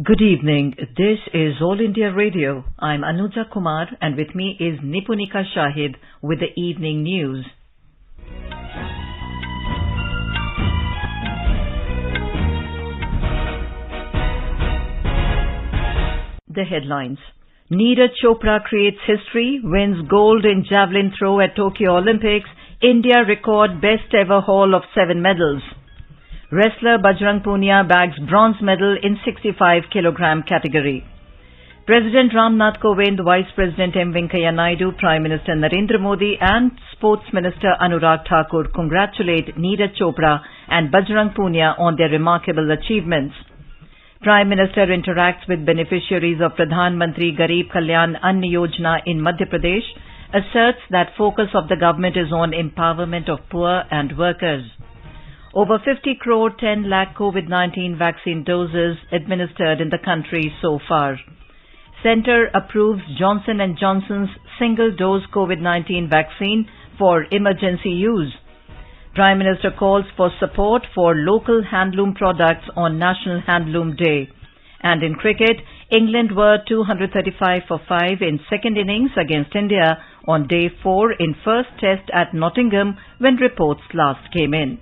Good evening. This is All India Radio. I'm Anuja Kumar and with me is Nipunika Shahid with the evening news. The headlines. Neeraj Chopra creates history, wins gold in javelin throw at Tokyo Olympics. India record best ever haul of 7 medals. Wrestler Bajrang Punia bags bronze medal in 65 kg category. President Ramnath Kovind, Vice President M. Venkaiah Naidu, Prime Minister Narendra Modi and Sports Minister Anurag Thakur congratulate Neeraj Chopra and Bajrang Punia on their remarkable achievements. Prime Minister interacts with beneficiaries of Pradhan Mantri Garib Kalyan Ann Yojana in Madhya Pradesh, asserts that focus of the government is on empowerment of poor and workers. Over 50 crore 10 lakh COVID-19 vaccine doses administered in the country so far. Centre approves Johnson & Johnson's single-dose COVID-19 vaccine for emergency use. Prime Minister calls for support for local handloom products on National Handloom Day. And in cricket, England were 235 for 5 in second innings against India on day 4 in first test at Nottingham when reports last came in.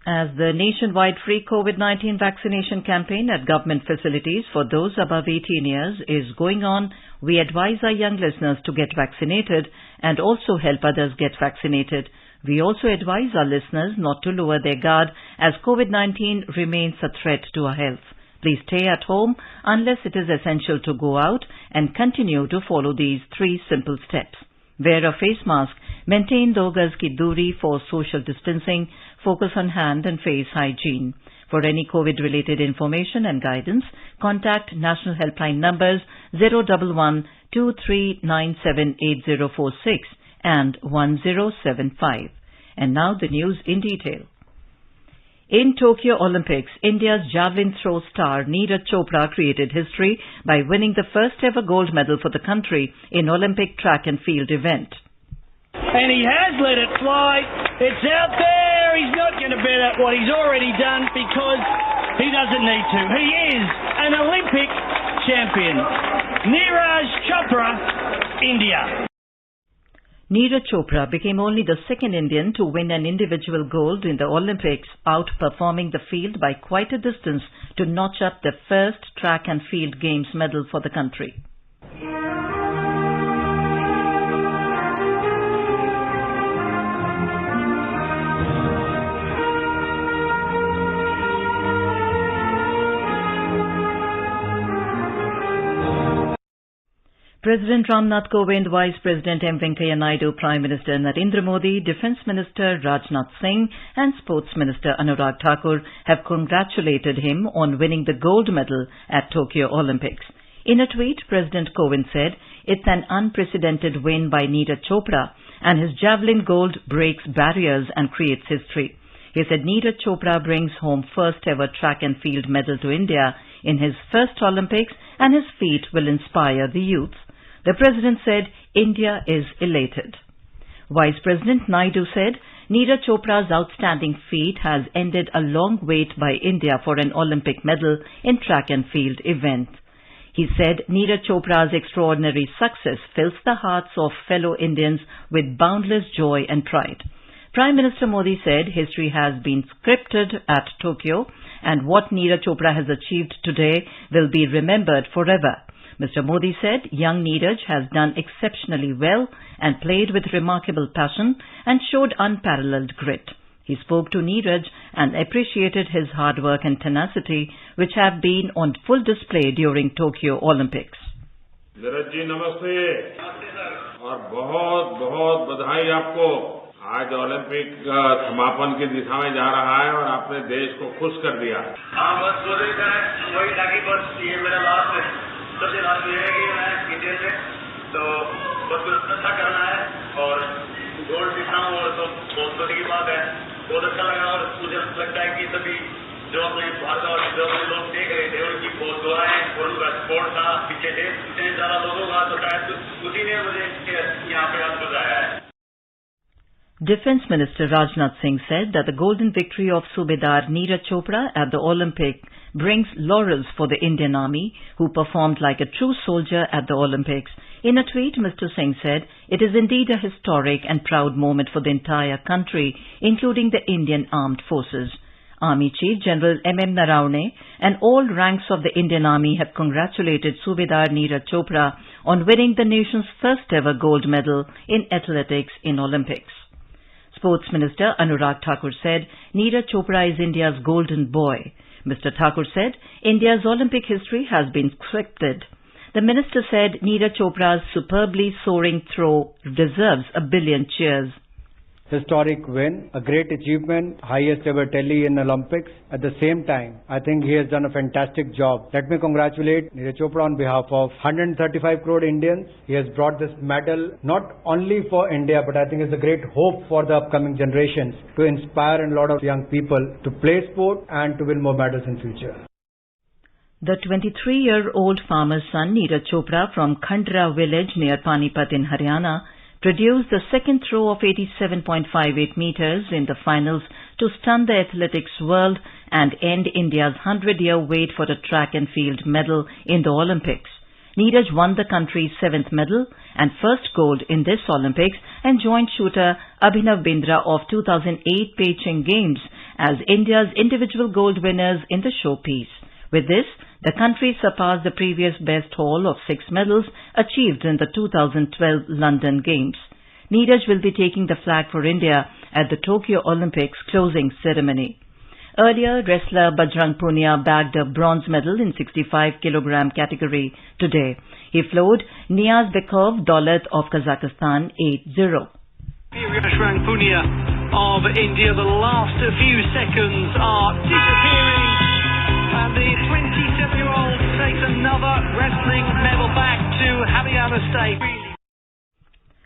As the nationwide free COVID-19 vaccination campaign at government facilities for those above 18 years is going on, we advise our young listeners to get vaccinated and also help others get vaccinated. We also advise our listeners not to lower their guard as COVID-19 remains a threat to our health. Please stay at home unless it is essential to go out and continue to follow these 3 simple steps. Wear a face mask, maintain 2 gaz ki duri for social distancing, focus on hand and face hygiene. For any COVID-related information and guidance, contact national helpline numbers 011 2397 8046 and 1075. And now the news in detail. In Tokyo Olympics, India's javelin throw star Neeraj Chopra created history by winning the first ever gold medal for the country in Olympic track and field event. And he has let it fly. It's out there. He's not going to bet at what he's already done because he doesn't need to. He is an Olympic champion. Neeraj Chopra, India. Neeraj Chopra became only the second Indian to win an individual gold in the Olympics, outperforming the field by quite a distance to notch up the first track and field games medal for the country. President Ramnath Kovind, Vice President M. Venkaiah Naidu, Prime Minister Narendra Modi, Defence Minister Rajnath Singh and Sports Minister Anurag Thakur have congratulated him on winning the gold medal at Tokyo Olympics. In a tweet, President Kovind said, "It's an unprecedented win by Neeraj Chopra and his javelin gold breaks barriers and creates history." He said Neeraj Chopra brings home first ever track and field medal to India in his first Olympics and his feat will inspire the youth. The President said India is elated. Vice President Naidu said Neeraj Chopra's outstanding feat has ended a long wait by India for an Olympic medal in track and field event. He said Neeraj Chopra's extraordinary success fills the hearts of fellow Indians with boundless joy and pride. Prime Minister Modi said history has been scripted at Tokyo and what Neeraj Chopra has achieved today will be remembered forever. Mr. Modi said young Neeraj has done exceptionally well and played with remarkable passion and showed unparalleled grit. He spoke to Neeraj and appreciated his hard work and tenacity which have been on full display during Tokyo Olympics. Neeraj ji नमस्ते और बहुत बहुत बधाई आपको। आज Olympic समापन की दिशा में जा रहा है और आपने देश को खुश कर दिया। हाँ बस वही ताकि बस ये मेरा लास्ट सबसे लास्ट ये है कि मैं इंडियन में तो बस कुछ अच्छा करना है और गोल्ड जीतना हो तो बहुत बड़ी की बात है। बहुत अच्छा लगा और मुझे लगता है कि सभी जो अपने भारत और जो लोग देख रहे थे उनकी बहुत दुआएं और उनका सपोर्ट था पीछे थे इतने ज्यादा लोगों का तो शायद उसी ने मुझे यहाँ पे आज बताया है। Defence Minister Rajnath Singh said that the golden victory of Subedar Neeraj Chopra at the Olympics brings laurels for the Indian Army, who performed like a true soldier at the Olympics. In a tweet, Mr. Singh said, "It is indeed a historic and proud moment for the entire country, including the Indian Armed Forces." Army Chief General M.M. Narawane and all ranks of the Indian Army have congratulated Subedar Neeraj Chopra on winning the nation's first ever gold medal in athletics in Olympics. Sports Minister Anurag Thakur said, "Neeraj Chopra is India's golden boy." Mr. Thakur said, "India's Olympic history has been scripted." The minister said, "Neeraj Chopra's superbly soaring throw deserves a billion cheers." Historic win, a great achievement, highest ever tally in Olympics. At the same time, I think he has done a fantastic job. Let me congratulate Neeraj Chopra on behalf of 135 crore Indians. He has brought this medal not only for India, but I think it's a great hope for the upcoming generations to inspire a lot of young people to play sport and to win more medals in future. The 23-year-old farmer's son Neeraj Chopra from Khandra village near Panipat in Haryana produced the second throw of 87.58 meters in the finals to stun the athletics world and end India's 100-year wait for a track and field medal in the Olympics. Neeraj won the country's 7th medal and first gold in this Olympics and joined shooter Abhinav Bindra of 2008 Beijing Games as India's individual gold winners in the showpiece. With this, the country surpassed the previous best haul of 6 medals achieved in the 2012 London Games. Neeraj will be taking the flag for India at the Tokyo Olympics closing ceremony. Earlier, wrestler Bajrang Punia bagged a bronze medal in 65 kg category today. He floored Niaz Bekov Daulat of Kazakhstan 8-0. Bajrang Punia of India, the last few seconds are disappearing. And the 27-year-old takes another wrestling medal back to Haryana State.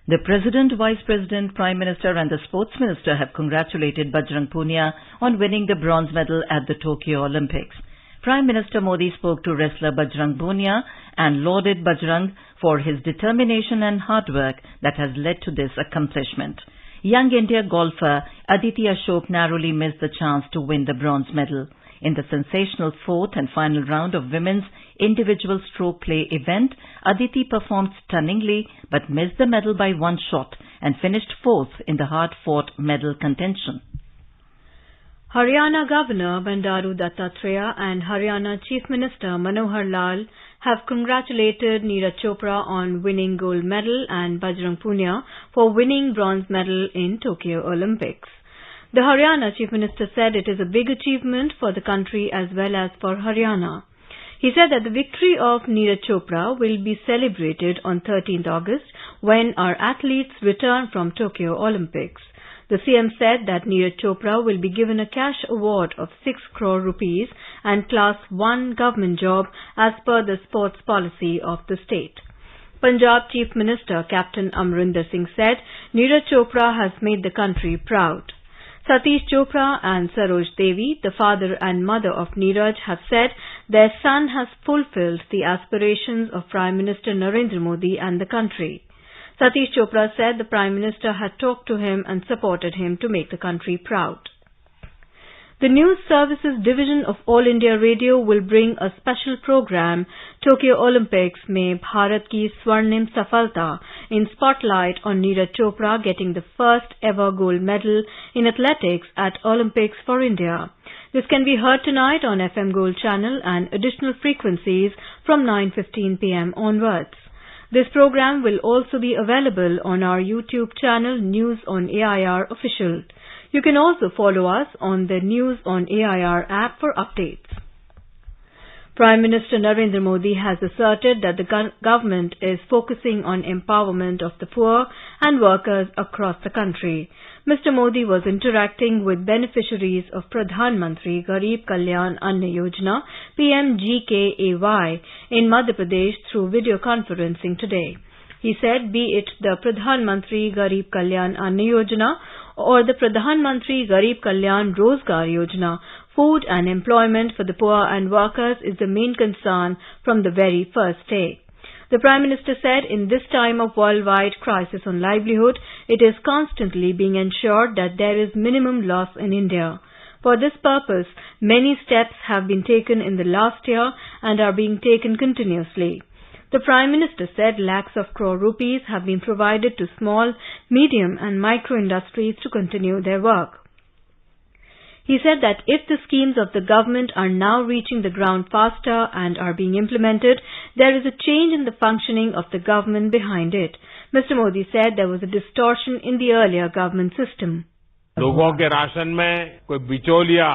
The President, Vice President, Prime Minister and the Sports Minister have congratulated Bajrang Punia on winning the bronze medal at the Tokyo Olympics. Prime Minister Modi spoke to wrestler Bajrang Punia and lauded Bajrang for his determination and hard work that has led to this accomplishment. Young India golfer Aditi Ashok narrowly missed the chance to win the bronze medal. In the sensational 4th and final round of women's individual stroke play event, Aditi performed stunningly but missed the medal by 1 shot and finished 4th in the hard-fought medal contention. Haryana Governor Bandaru Dattatreya and Haryana Chief Minister Manohar Lal have congratulated Neeraj Chopra on winning gold medal and Bajrang Punia for winning bronze medal in Tokyo Olympics. The Haryana Chief Minister said it is a big achievement for the country as well as for Haryana. He said that the victory of Neeraj Chopra will be celebrated on 13th August when our athletes return from Tokyo Olympics. The CM said that Neeraj Chopra will be given a cash award of 6 crore rupees and Class 1 government job as per the sports policy of the state. Punjab Chief Minister Captain Amarinder Singh said Neeraj Chopra has made the country proud. Satish Chopra and Saroj Devi, the father and mother of Neeraj, have said their son has fulfilled the aspirations of Prime Minister Narendra Modi and the country. Satish Chopra said the Prime Minister had talked to him and supported him to make the country proud. The News Services Division of All India Radio will bring a special program, Tokyo Olympics Mein Bharat Ki Swarnim Safalta, in spotlight on Neeraj Chopra getting the first ever gold medal in athletics at Olympics for India. This can be heard tonight on FM Gold channel and additional frequencies from 9:15 p.m. onwards. This program will also be available on our YouTube channel News on AIR Official. You can also follow us on the News on AIR app for updates. Prime Minister Narendra Modi has asserted that the government is focusing on empowerment of the poor and workers across the country. Mr. Modi was interacting with beneficiaries of Pradhan Mantri Garib Kalyan Ann Yojana PMGKAY in Madhya Pradesh through video conferencing today. He said, be it the Pradhan Mantri Garib Kalyan Ann Yojana or the Pradhan Mantri Garib Kalyan Rozgar Yojana, food and employment for the poor and workers is the main concern from the very first day. The Prime Minister said in this time of worldwide crisis on livelihood, it is constantly being ensured that there is minimum loss in India. For this purpose, many steps have been taken in the last year and are being taken continuously. The Prime Minister said lakhs of crore rupees have been provided to small, medium and micro industries to continue their work. He said that if the schemes of the government are now reaching the ground faster and are being implemented, there is a change in the functioning of the government behind it. Mr. Modi said there was a distortion in the earlier government system. लोगों के ration में कोई बिचौलिया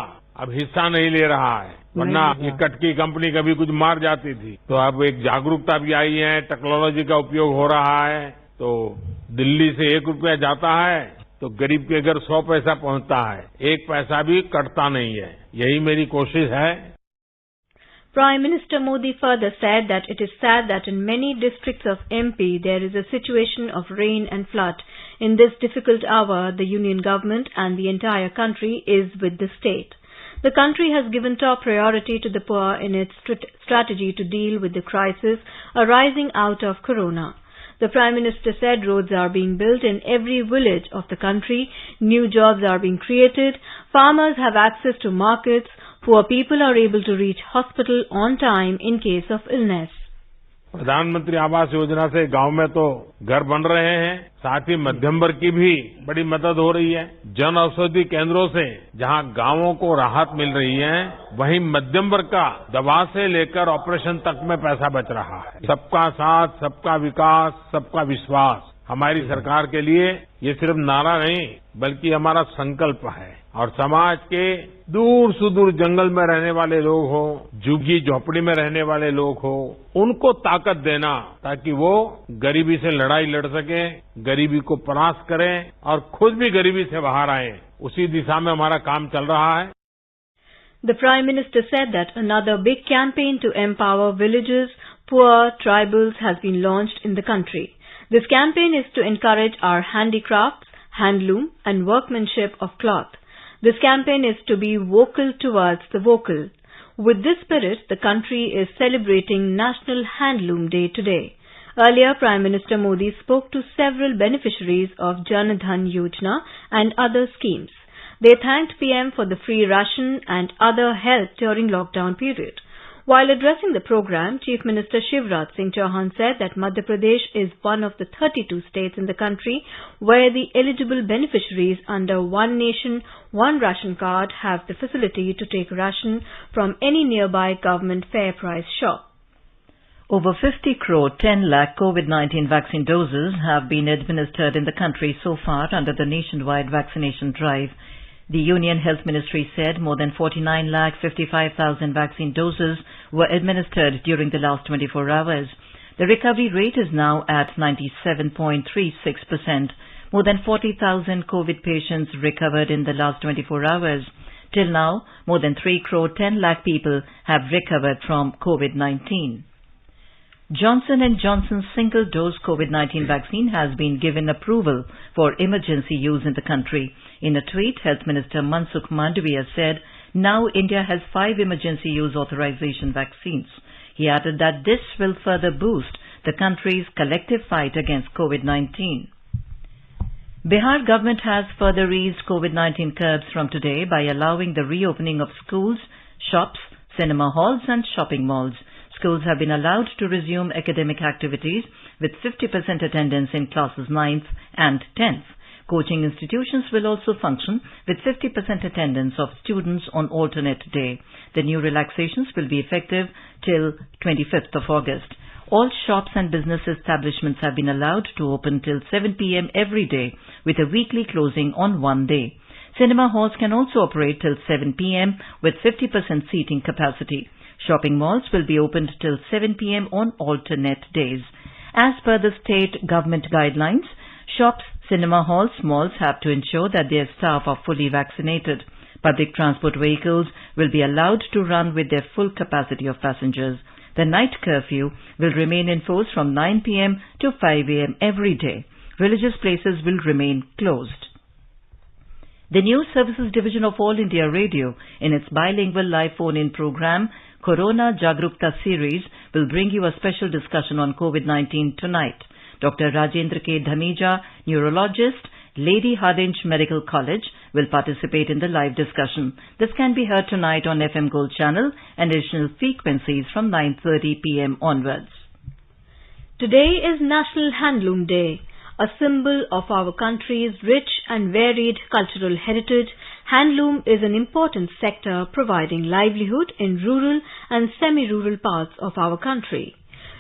अब हिस्सा नहीं ले रहा है, वरना ये कटकी कंपनी कभी कुछ मार जाती थी। तो अब एक जागरूकता भी आई है, टेक्नोलॉजी का उपयोग हो रहा है, तो दिल्ली से 1 रुपया जाता है तो गरीब के घर 100 पैसा पहुंचता है, 1 पैसा भी कटता नहीं है। यही मेरी कोशिश है। Prime Minister Modi further said that it is sad that in many districts of MP there is a situation of rain and flood. In this difficult hour, the Union government and the entire country is with the state. The country has given top priority to the poor in its strategy to deal with the crisis arising out of Corona. The Prime Minister said roads are being built in every village of the country, new jobs are being created, farmers have access to markets, poor people are able to reach hospital on time in case of illness. प्रधानमंत्री आवास योजना से गांव में तो घर बन रहे हैं, साथ ही मध्यम वर्ग की भी बड़ी मदद हो रही है। जन औषधि केंद्रों से जहां गांवों को राहत मिल रही है, वहीं मध्यम वर्ग का दवा से लेकर ऑपरेशन तक में पैसा बच रहा है। सबका साथ, सबका विकास, सबका विश्वास हमारी सरकार के लिए ये सिर्फ नारा नहीं बल्कि हमारा संकल्प है। और समाज के दूर सुदूर जंगल में रहने वाले लोग हो, झुग्गी झोपड़ी में रहने वाले लोग हो, उनको ताकत देना ताकि वो गरीबी से लड़ाई लड़ सके, गरीबी को परास्त करें और खुद भी गरीबी से बाहर आए, उसी दिशा में हमारा काम चल रहा है। The Prime Minister said that another big campaign to empower villages, poor, tribals has been launched in the country. This campaign is to encourage our handicrafts, handloom and workmanship of cloth. This campaign is to be vocal towards the vocal. With this spirit, the country is celebrating National Handloom Day today. Earlier, Prime Minister Modi spoke to several beneficiaries of Jan Dhan Yojana and other schemes. They thanked PM for the free ration and other help during lockdown period. While addressing the program, Chief Minister Shivraj Singh Chauhan said that Madhya Pradesh is one of the 32 states in the country where the eligible beneficiaries under One Nation, One Ration card have the facility to take ration from any nearby government fair price shop. Over 50 crore 10 lakh COVID-19 vaccine doses have been administered in the country so far under the nationwide vaccination drive. The Union Health Ministry said more than 49,55,000 vaccine doses were administered during the last 24 hours. The recovery rate is now at 97.36%. More than 40,000 COVID patients recovered in the last 24 hours. Till now, more than 3 crore 10 lakh people have recovered from COVID-19. Johnson & Johnson's single-dose COVID-19 vaccine has been given approval for emergency use in the country. In a tweet, Health Minister Mansukh Mandavia said, now India has 5 emergency use authorization vaccines. He added that this will further boost the country's collective fight against COVID-19. Bihar government has further eased COVID-19 curbs from today by allowing the reopening of schools, shops, cinema halls and shopping malls. Schools have been allowed to resume academic activities with 50% attendance in classes 9th and 10th. Coaching institutions will also function with 50% attendance of students on alternate day. The new relaxations will be effective till 25th of August. All shops and business establishments have been allowed to open till 7 p.m. every day with a weekly closing on one day. Cinema halls can also operate till 7 p.m. with 50% seating capacity. Shopping malls will be opened till 7 p.m. on alternate days. As per the state government guidelines, shops, cinema halls, malls have to ensure that their staff are fully vaccinated. Public transport vehicles will be allowed to run with their full capacity of passengers. The night curfew will remain in force from 9 p.m. to 5 a.m. every day. Religious places will remain closed. The News Services Division of All India Radio, in its bilingual live phone-in program, Corona Jagrukta series, will bring you a special discussion on COVID-19 tonight. Dr. Rajendra K. Dhameja, neurologist, Lady Hardinge Medical College, will participate in the live discussion. This can be heard tonight on FM Gold channel and additional frequencies from 9:30 p.m. onwards. Today is National Handloom Day. A symbol of our country's rich and varied cultural heritage, handloom is an important sector providing livelihood in rural and semi-rural parts of our country.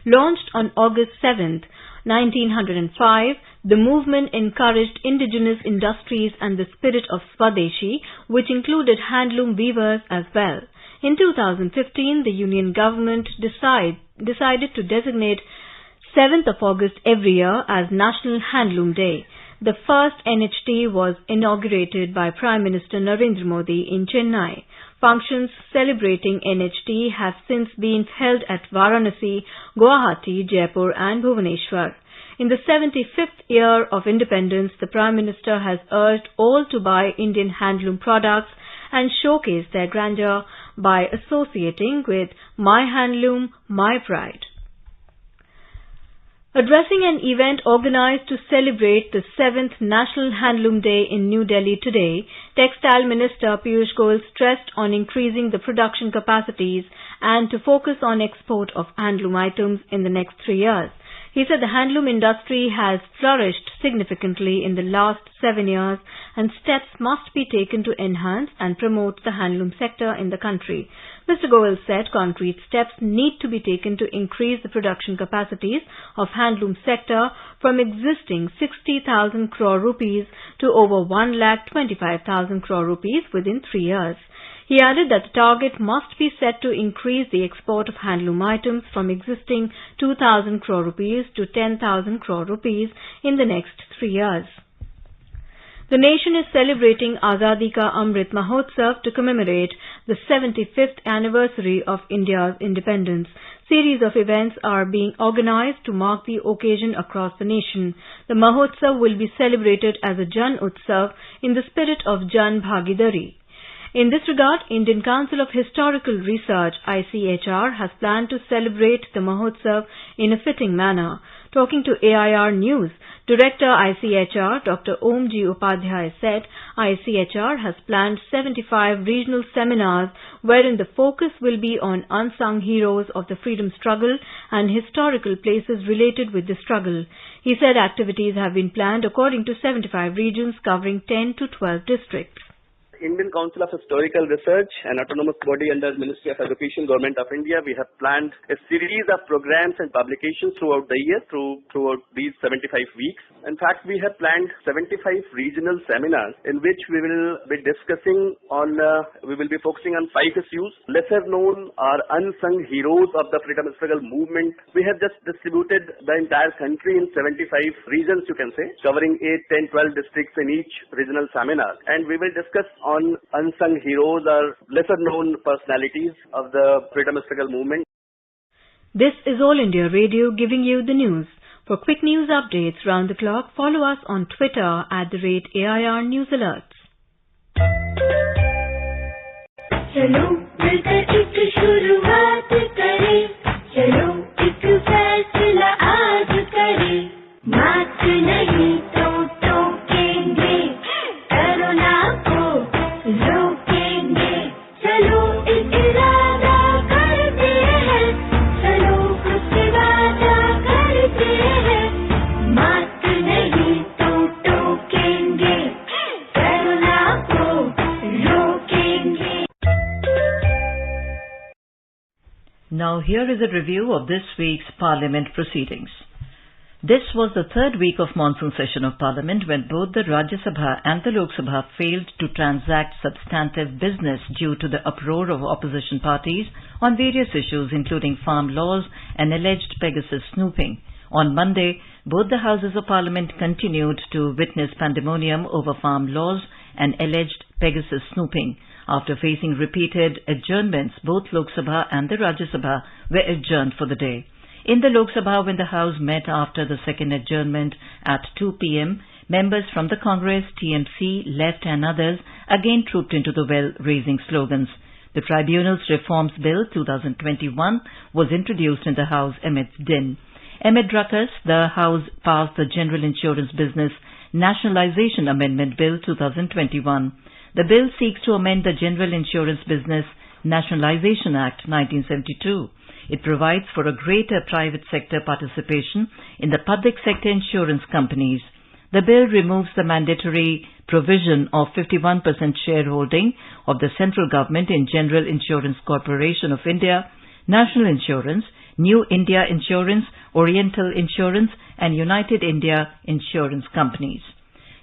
Launched on August 7th, 1905, the movement encouraged indigenous industries and the spirit of Swadeshi, which included handloom weavers as well. In 2015, the Union government decided to designate 7th of August every year as National Handloom Day. The first NHT was inaugurated by Prime Minister Narendra Modi in Chennai. Functions celebrating NHT have since been held at Varanasi, Guwahati, Jaipur and Bhubaneswar. In the 75th year of independence, the Prime Minister has urged all to buy Indian handloom products and showcase their grandeur by associating with My Handloom, My Pride. Addressing an event organized to celebrate the 7th National Handloom Day in New Delhi today, Textile Minister Piyush Goyal stressed on increasing the production capacities and to focus on export of handloom items in the next 3 years. He said the handloom industry has flourished significantly in the last 7 years and steps must be taken to enhance and promote the handloom sector in the country. Mr. Goyal said concrete steps need to be taken to increase the production capacities of handloom sector from existing 60,000 crore rupees to over 1,25,000 crore rupees within 3 years. He added that the target must be set to increase the export of handloom items from existing 2,000 crore rupees to 10,000 crore rupees in the next 3 years. The nation is celebrating Azadi Ka Amrit Mahotsav to commemorate the 75th anniversary of India's independence. Series of events are being organized to mark the occasion across the nation. The Mahotsav will be celebrated as a Jan Utsav in the spirit of Jan Bhagidari. In this regard, Indian Council of Historical Research, ICHR, has planned to celebrate the Mahotsav in a fitting manner. Talking to AIR News, Director ICHR Dr. Om G. Upadhyay said ICHR has planned 75 regional seminars wherein the focus will be on unsung heroes of the freedom struggle and historical places related with the struggle. He said activities have been planned according to 75 regions covering 10 to 12 districts. Indian Council of Historical Research, an autonomous body under Ministry of Education, Government of India, we have planned a series of programs and publications throughout the year, throughout these 75 weeks. In fact, we have planned 75 regional seminars in which we will be discussing on, we will be focusing on 5 issues, lesser known or unsung heroes of the freedom struggle movement. We have just distributed the entire country in 75 regions, you can say, covering 8, 10, 12 districts in each regional seminar. And we will discuss on unsung heroes or lesser known personalities of the freedom struggle movement. This is All India Radio giving you the news. For quick news updates round the clock, follow us on Twitter @AIR News Alerts. चलो मिलकर एक शुरुआत करें, चलो एक फैसला आज करें, मास्क नहीं तो टोकेंगे, कोरोना को रोकेंगे, चलो एक इरादा करते हैं, चलो कुछ वादा करते हैं, मास्क नहीं तो टोकेंगे, कोरोना को रोकेंगे. Now here is a review of this week's Parliament proceedings. This was the third week of monsoon session of Parliament when both the Rajya Sabha and the Lok Sabha failed to transact substantive business due to the uproar of opposition parties on various issues including farm laws and alleged Pegasus snooping. On Monday, both the Houses of Parliament continued to witness pandemonium over farm laws and alleged Pegasus snooping. After facing repeated adjournments, both Lok Sabha and the Rajya Sabha were adjourned for the day. In the Lok Sabha, when the House met after the second adjournment at 2 p.m., members from the Congress, TMC, Left and others again trooped into the well, raising slogans. The Tribunal's Reforms Bill 2021 was introduced in the House amidst din. Amid ruckus, the House passed the General Insurance Business Nationalisation Amendment Bill 2021. The bill seeks to amend the General Insurance Business Nationalisation Act 1972. It provides for a greater private sector participation in the public sector insurance companies. The bill removes the mandatory provision of 51% shareholding of the central government in General Insurance Corporation of India, National Insurance, New India Insurance, Oriental Insurance and United India Insurance Companies.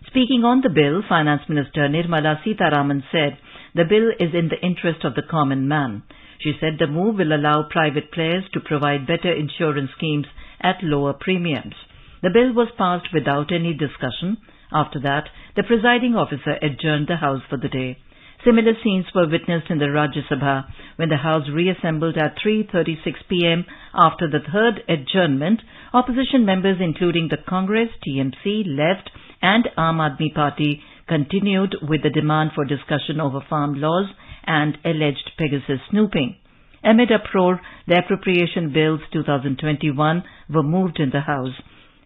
Speaking on the bill, Finance Minister Nirmala Sitharaman said the bill is in the interest of the common man. She said the move will allow private players to provide better insurance schemes at lower premiums. The bill was passed without any discussion. After that, the presiding officer adjourned the House for the day. Similar scenes were witnessed in the Rajya Sabha when the House reassembled at 3:36 p.m. after the third adjournment. Opposition members including the Congress, TMC, Left and Aam Aadmi Party continued with the demand for discussion over farm laws and alleged Pegasus snooping. Amid uproar, the Appropriation Bills 2021 were moved in the House.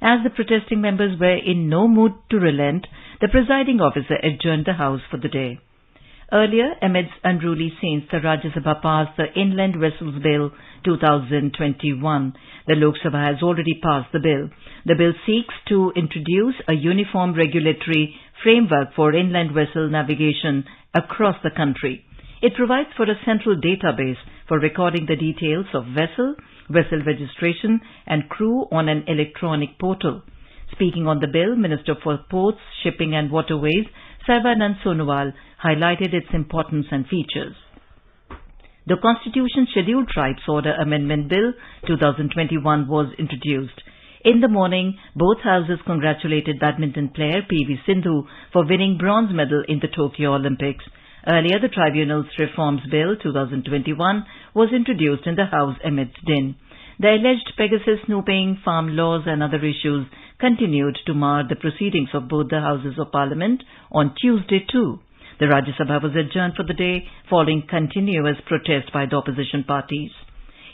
As the protesting members were in no mood to relent, the presiding officer adjourned the House for the day. Earlier, amidst unruly scenes, the Rajya Sabha passed the Inland Vessels Bill 2021. The Lok Sabha has already passed the bill. The bill seeks to introduce a uniform regulatory framework for inland vessel navigation across the country. It provides for a central database for recording the details of vessel registration and crew on an electronic portal. Speaking on the bill, Minister for Ports, Shipping and Waterways, Sarvanand Sonowal, highlighted its importance and features. The Constitution Scheduled Tribes Order Amendment Bill 2021 was introduced. In the morning, both houses congratulated badminton player PV Sindhu for winning bronze medal in the Tokyo Olympics. Earlier, the Tribunal's Reforms Bill 2021 was introduced in the House amidst din. The alleged Pegasus snooping, farm laws and other issues continued to mar the proceedings of both the Houses of Parliament on Tuesday too. The Rajya Sabha was adjourned for the day following continuous protest by the opposition parties.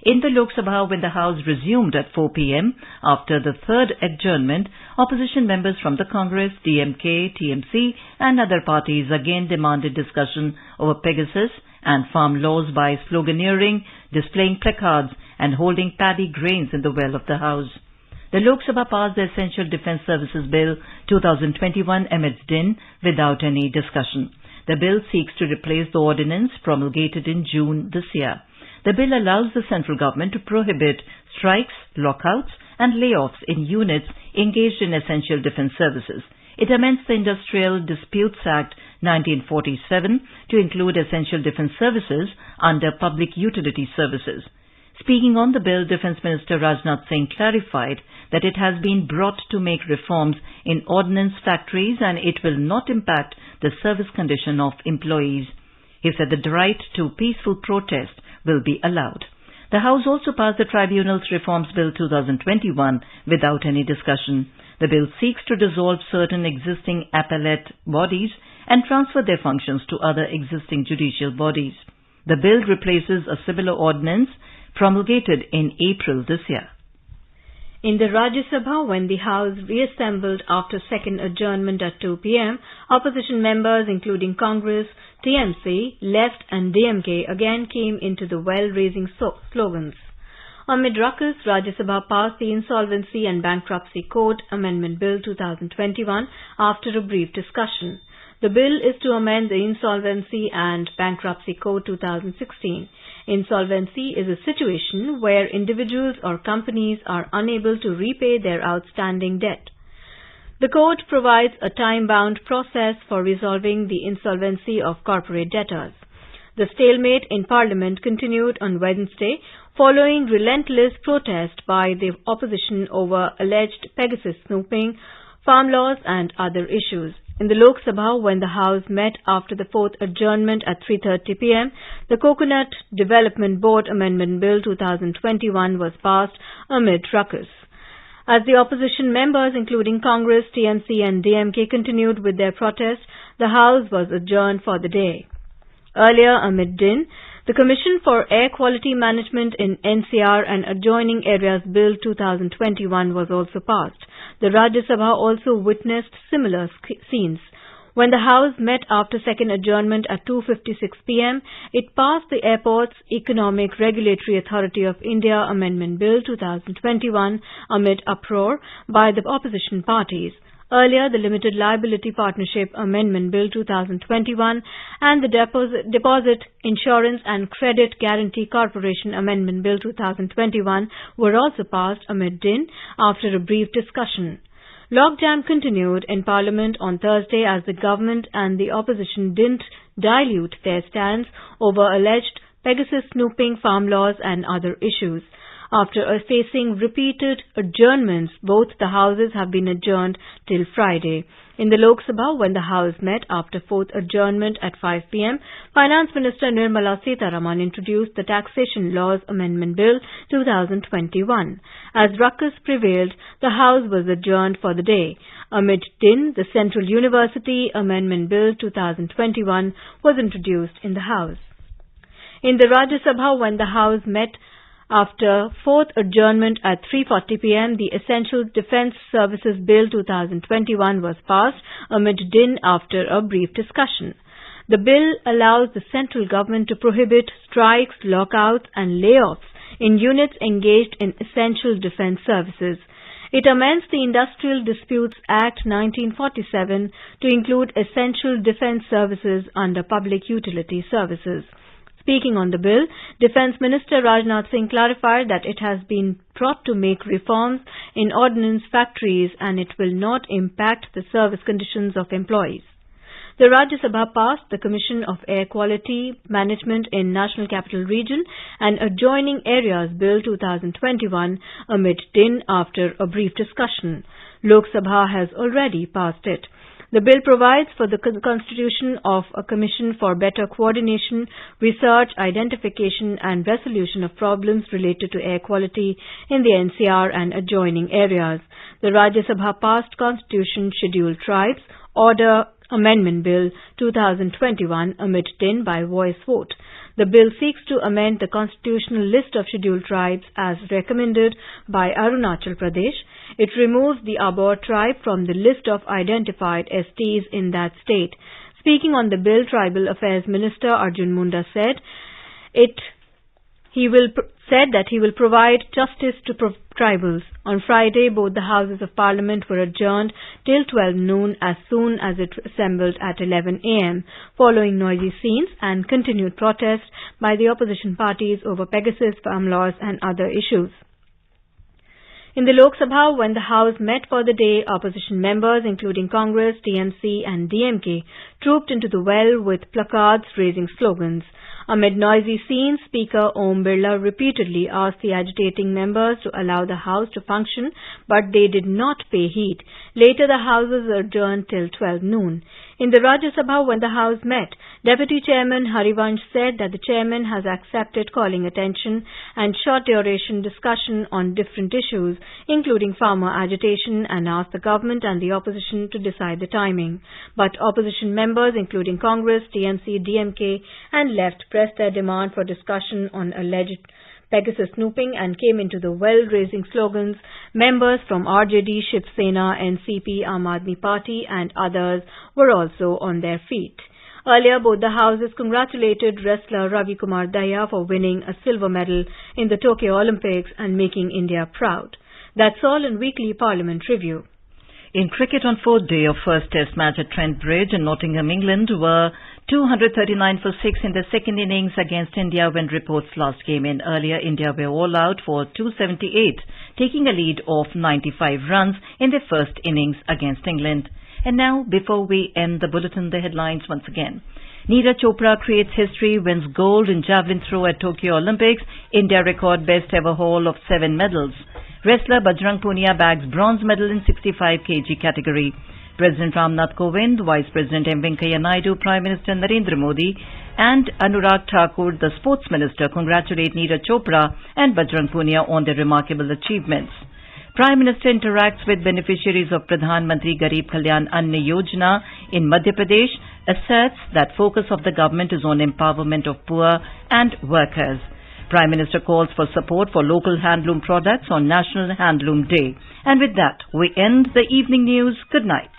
In the Lok Sabha, when the House resumed at 4 p.m. after the third adjournment, opposition members from the Congress, DMK, TMC and other parties again demanded discussion over Pegasus and farm laws by sloganeering, displaying placards and holding paddy grains in the well of the House. The Lok Sabha passed the Essential Defence Services Bill 2021 amidst din without any discussion. The bill seeks to replace the ordinance promulgated in June this year. The bill allows the central government to prohibit strikes, lockouts and layoffs in units engaged in essential defence services. It amends the Industrial Disputes Act 1947 to include essential defence services under public utility services. Speaking on the bill, Defence Minister Rajnath Singh clarified that it has been brought to make reforms in ordnance factories and it will not impact the service condition of employees. He said the right to peaceful protest will be allowed. The House also passed the Tribunal's Reforms Bill 2021 without any discussion. The bill seeks to dissolve certain existing appellate bodies and transfer their functions to other existing judicial bodies. The bill replaces a similar ordinance promulgated in April this year. In the Rajya Sabha, when the House reassembled after second adjournment at 2 p.m., opposition members including Congress, TMC, Left and DMK again came into the well-raising slogans. Amid ruckus, Rajya Sabha passed the Insolvency and Bankruptcy Code Amendment Bill 2021 after a brief discussion. The bill is to amend the Insolvency and Bankruptcy Code 2016. Insolvency is a situation where individuals or companies are unable to repay their outstanding debt. The code provides a time-bound process for resolving the insolvency of corporate debtors. The stalemate in Parliament continued on Wednesday following relentless protest by the opposition over alleged Pegasus snooping, farm laws and other issues. In the Lok Sabha, when the House met after the fourth adjournment at 3:30 p.m., the Coconut Development Board Amendment Bill 2021 was passed amid ruckus. As the opposition members, including Congress, TMC and DMK, continued with their protest, the House was adjourned for the day. Earlier, amid din, The Commission for Air Quality Management in NCR and Adjoining Areas Bill 2021 was also passed. The Rajya Sabha also witnessed similar scenes. When the House met after second adjournment at 2:56 p.m., it passed the Airports Economic Regulatory Authority of India Amendment Bill 2021 amid uproar by the opposition parties. Earlier, the Limited Liability Partnership Amendment Bill 2021 and the Deposit Insurance and Credit Guarantee Corporation Amendment Bill 2021 were also passed amid din after a brief discussion. Logjam continued in Parliament on Thursday as the government and the opposition didn't dilute their stance over alleged Pegasus snooping, farm laws and other issues. After facing repeated adjournments, both the houses have been adjourned till Friday. In the Lok Sabha, when the House met after fourth adjournment at 5 p.m., Finance Minister Nirmala Sitharaman introduced the Taxation Laws Amendment Bill 2021. As ruckus prevailed, the House was adjourned for the day. Amid din, the Central University Amendment Bill 2021 was introduced in the House. In the Rajya Sabha, when the House met after fourth adjournment at 3:40 p.m., the Essential Defence Services Bill 2021 was passed amid din after a brief discussion. The bill allows the central government to prohibit strikes, lockouts and layoffs in units engaged in essential defence services. It amends the Industrial Disputes Act 1947 to include essential defence services under public utility services. Speaking on the bill, Defence Minister Rajnath Singh clarified that it has been brought to make reforms in ordnance factories and it will not impact the service conditions of employees. The Rajya Sabha passed the Commission of Air Quality Management in National Capital Region and Adjoining Areas Bill 2021 amid din after a brief discussion. Lok Sabha has already passed it. The bill provides for the constitution of a commission for better coordination, research, identification and resolution of problems related to air quality in the NCR and adjoining areas. The Rajya Sabha passed Constitution Scheduled Tribes Order Amendment Bill 2021 amid din by voice vote. The bill seeks to amend the constitutional list of scheduled tribes as recommended by Arunachal Pradesh. It removes the Abor tribe from the list of identified STs in that state. Speaking on the bill, Tribal Affairs Minister Arjun Munda said that he will provide justice to tribals. On Friday, both the Houses of Parliament were adjourned till 12 noon as soon as it assembled at 11 a.m. following noisy scenes and continued protests by the opposition parties over Pegasus, farm laws and other issues. In the Lok Sabha, when the House met for the day, opposition members including Congress, TMC and DMK trooped into the well with placards raising slogans. Amid noisy scenes, Speaker Om Birla repeatedly asked the agitating members to allow the House to function, but they did not pay heed. Later, the House was adjourned till 12 noon. In the Rajya Sabha, when the House met, Deputy Chairman Harivansh said that the Chairman has accepted calling attention and short-duration discussion on different issues, including farmer agitation, and asked the government and the opposition to decide the timing. But opposition members, including Congress, TMC, DMK and Left, pressed their demand for discussion on alleged Pegasus snooping and came into the well raising slogans. Members from RJD, Shiv Sena, NCP, Aam Aadmi Party and others were also on their feet. Earlier, both the houses congratulated wrestler Ravi Kumar Dahiya for winning a silver medal in the Tokyo Olympics and making India proud. That's all in Weekly Parliament Review. In cricket, on fourth day of first test match at Trent Bridge in Nottingham, England were 239 for 6 in the second innings against India when reports last came in. Earlier, India were all out for 278, taking a lead of 95 runs in their first innings against England. And now, before we end the bulletin, the headlines once again. Neeraj Chopra creates history, wins gold in javelin throw at Tokyo Olympics. India record best ever haul of 7 medals. Wrestler Bajrang Punia bags bronze medal in 65 kg category. President Ramnath Kovind, Vice President M. Venkaiah Naidu, Prime Minister Narendra Modi and Anurag Thakur, the Sports Minister, congratulate Neeraj Chopra and Bajrang Punia on their remarkable achievements. Prime Minister interacts with beneficiaries of Pradhan Mantri Garib Kalyan Anna Yojana in Madhya Pradesh. asserts that focus of the government is on empowerment of poor and workers. Prime Minister calls for support for local handloom products on National Handloom Day. And with that, we end the evening news. Good night.